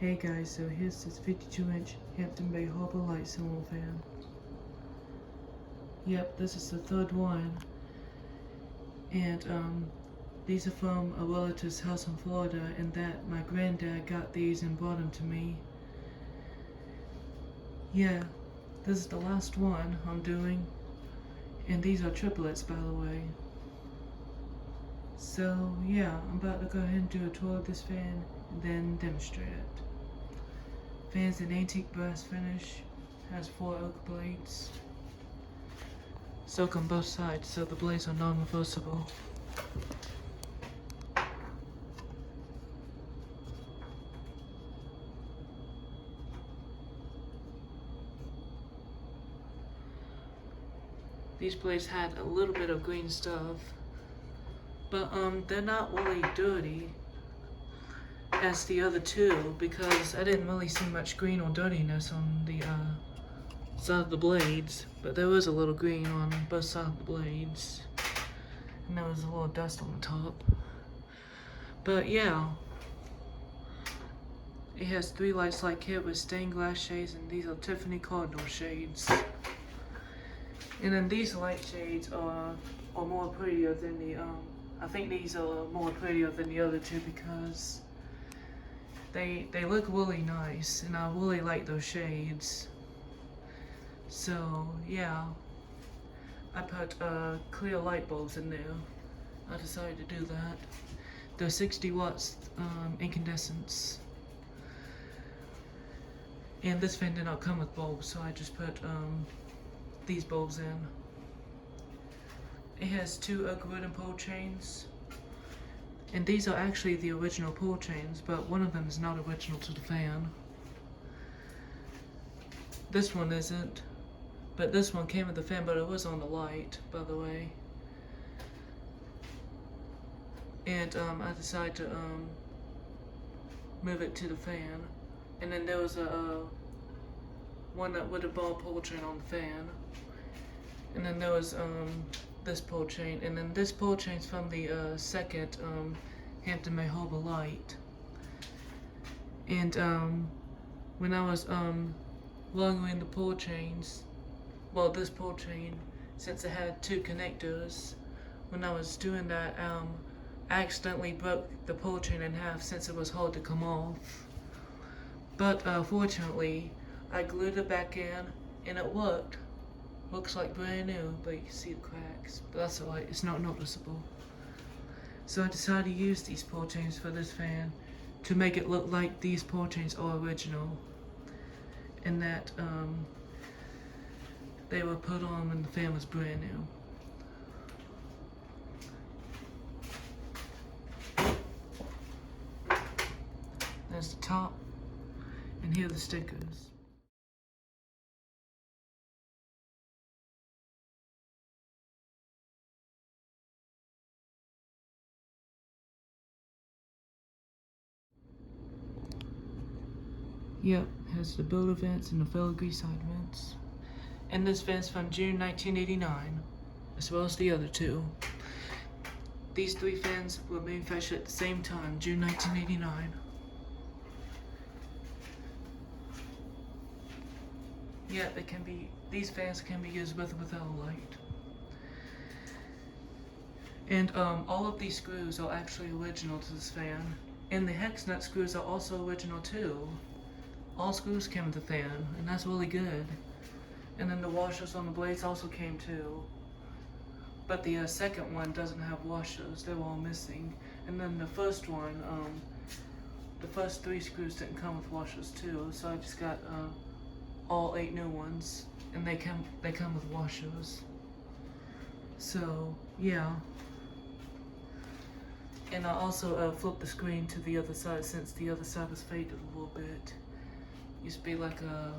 Hey guys, so here's this 52-inch Hampton Bay Harbor Light ceiling fan. Yep, this is the third one. And these are from a relative's house in Florida, and that my granddad got these and brought them to me. Yeah, this is the last one I'm doing. And these are triplets, by the way. So yeah, I'm about to go ahead and do a tour of this fan and then demonstrate it. Fan's an antique brass finish, has 4 oak blades. Silk on both sides, so the blades are non-reversible. These blades had a little bit of green stuff, but they're not really dirty as the other two, because I didn't really see much green or dirtiness on the side of the blades, but there was a little green on both sides of the blades, and there was a little dust on the top. But yeah, it has 3 lights like here with stained glass shades, and these are Tiffany Cardinal shades. And then these light shades are more prettier than the I think these are more prettier than the other two because they look really nice, and I really like those shades. So yeah, I put clear light bulbs in there. I decided to do that. They're 60 watts incandescents. And this fan did not come with bulbs, so I just put these bulbs in. It has 2 oak wooden pull chains. And these are actually the original pull chains, but one of them is not original to the fan. This one isn't, but this one came with the fan, but it was on the light, by the way. And I decided to move it to the fan. And then there was a one that with a ball pull chain on the fan. And then there was this pull chain, and then this pull chain's from the second Hampton Bay Harbor Light. And when I was longering the pull chains, well, this pull chain, since it had 2 connectors, when I was doing that, I accidentally broke the pull chain in half since it was hard to come off. But fortunately, I glued it back in, and it worked. Looks like brand new, but you can see the cracks. But that's alright, it's not noticeable. So I decided to use these pull chains for this fan to make it look like these pull chains are original, and that they were put on when the fan was brand new. There's the top, and here are the stickers. Yep, has the builder vents and the filigree side vents. And this vent's from June 1989, as well as the other 2. These 3 fans were manufactured at the same time, June 1989. Yeah, these fans can be used with or without a light. And all of these screws are actually original to this fan. And the hex nut screws are also original too. All screws came with the fan, and that's really good. And then the washers on the blades also came too. But the second one doesn't have washers, they were all missing. And then the first one, the first 3 screws didn't come with washers too, so I just got all 8 new ones, and they come with washers. So yeah. And I also flipped the screen to the other side since the other side was faded a little bit. Used to be like a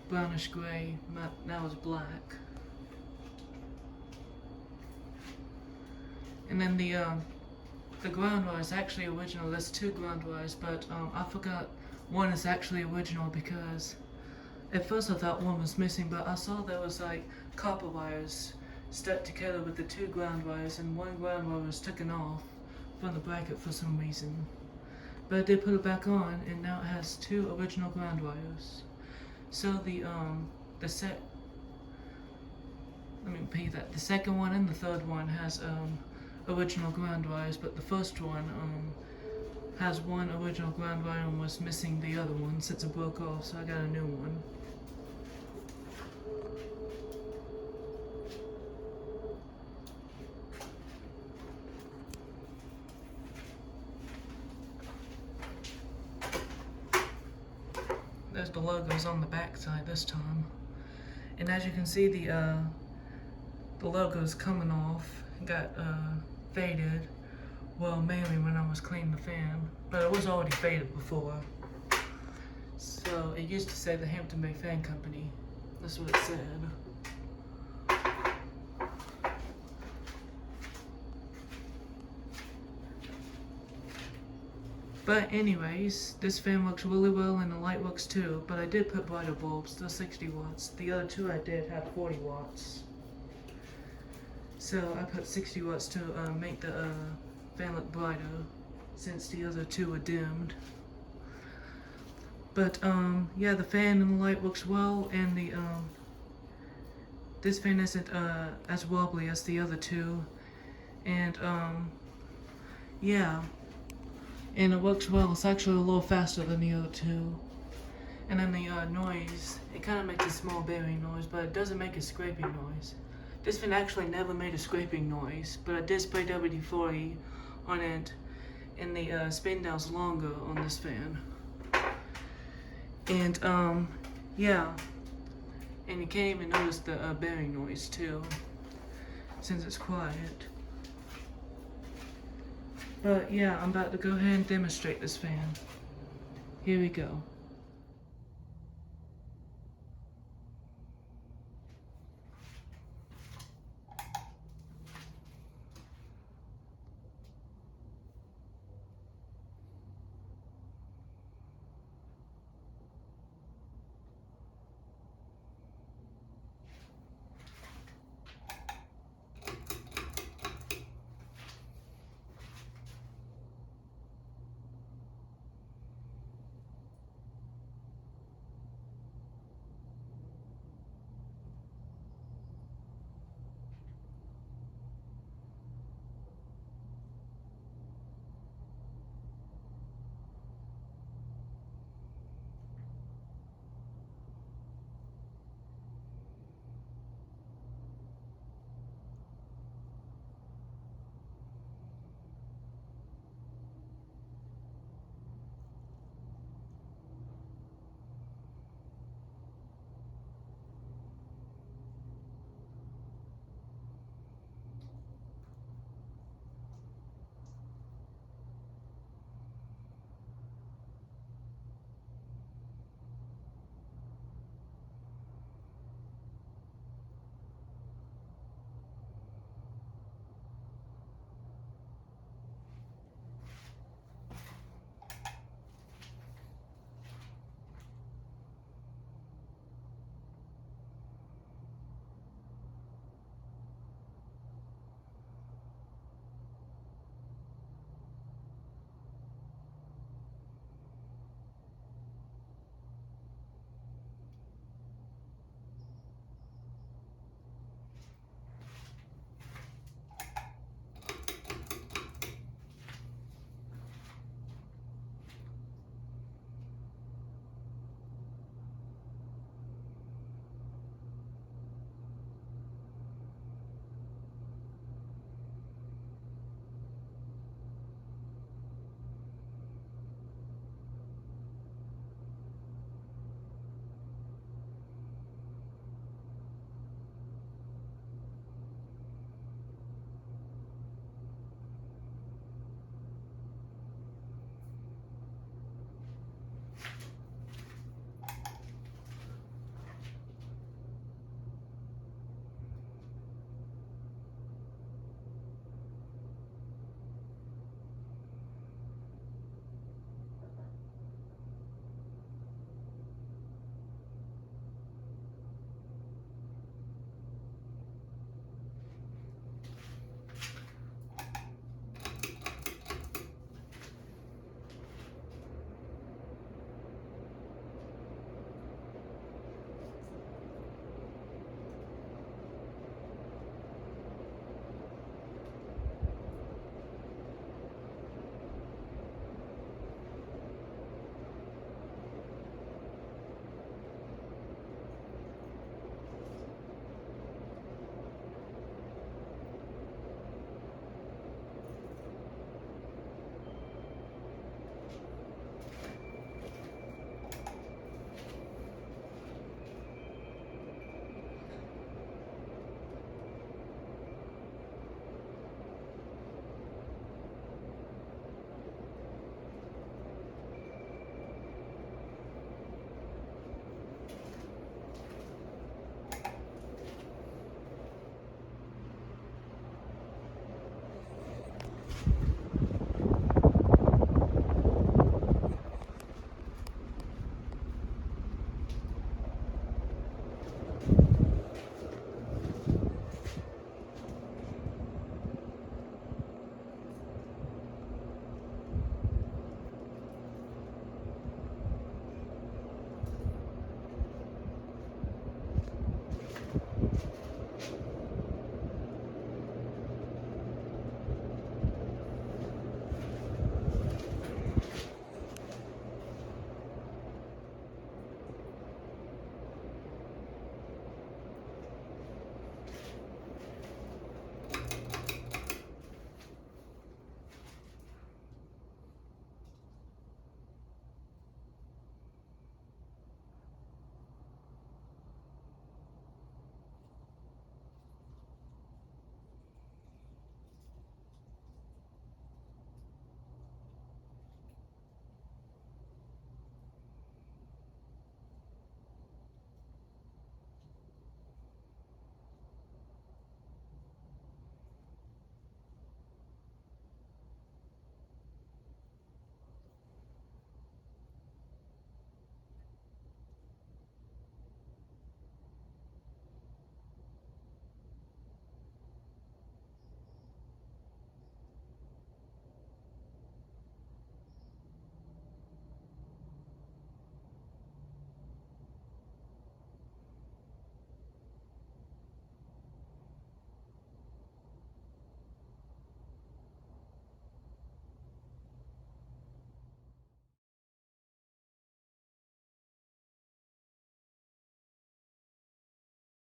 brownish gray, now it's black. And then the ground wire is actually original. There's 2 ground wires, but I forgot one is actually original because at first I thought one was missing, but I saw there was like copper wires stuck together with the 2 ground wires, and one ground wire was taken off from the bracket for some reason. But I did put it back on, and now it has 2 original ground wires. So the second one and the third one has original ground wires, but the first one has 1 original ground wire and was missing the other one since it broke off, so I got a new one. There's the logos on the back side this time. And as you can see, the logo's coming off. It got faded. Well, mainly when I was cleaning the fan. But it was already faded before. So it used to say the Hampton Bay Fan Company. That's what it said. But anyways, this fan works really well and the light works too, but I did put brighter bulbs, they're 60 watts. The other 2 I did have 40 watts. So I put 60 watts to make the fan look brighter, since the other 2 were dimmed. But yeah, the fan and the light works well, and the this fan isn't as wobbly as the other 2. And yeah. And it works well. It's actually a little faster than the other 2. And then the noise, it kind of makes a small bearing noise, but it doesn't make a scraping noise. This fan actually never made a scraping noise, but I did spray WD-40 on it, and the spin down's longer on this fan. And yeah, and you can't even notice the bearing noise too, since it's quiet. But yeah, I'm about to go ahead and demonstrate this fan. Here we go.